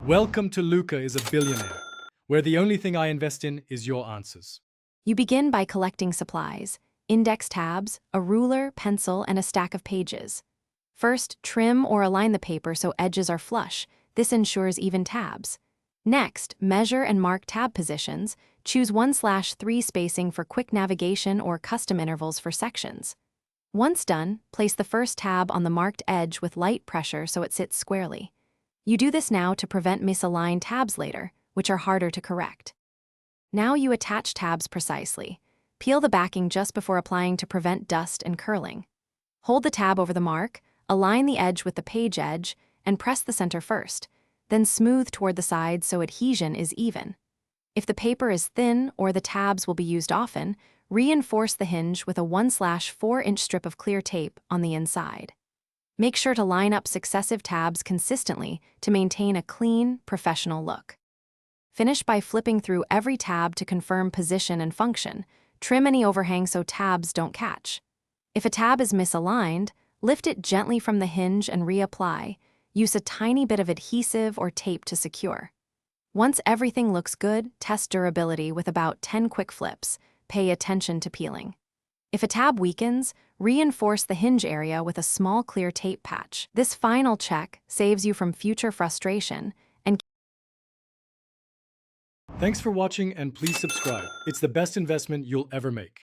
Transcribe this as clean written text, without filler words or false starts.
Welcome to Luca is a Billionaire, where the only thing I invest in is your answers. You begin by collecting supplies: index tabs, a ruler, pencil, and a stack of pages. First, trim or align the paper so edges are flush. This ensures even tabs. Next, measure and mark tab positions. Choose 1/3 spacing for quick navigation or custom intervals for sections. Once done, place the first tab on the marked edge with light pressure so it sits squarely. You do this now to prevent misaligned tabs later, which are harder to correct. Now you attach tabs precisely. Peel the backing just before applying to prevent dust and curling. Hold the tab over the mark, align the edge with the page edge, and press the center first, then smooth toward the sides so adhesion is even. If the paper is thin or the tabs will be used often, reinforce the hinge with a 1/4-inch strip of clear tape on the inside. Make sure to line up successive tabs consistently to maintain a clean, professional look. Finish by flipping through every tab to confirm position and function. Trim any overhang so tabs don't catch. If a tab is misaligned, lift it gently from the hinge and reapply. Use a tiny bit of adhesive or tape to secure. Once everything looks good, test durability with about 10 quick flips. Pay attention to peeling. If a tab weakens, reinforce the hinge area with a small clear tape patch. This final check saves you from future frustration and Thanks for watching and please subscribe. It's the best investment you'll ever make.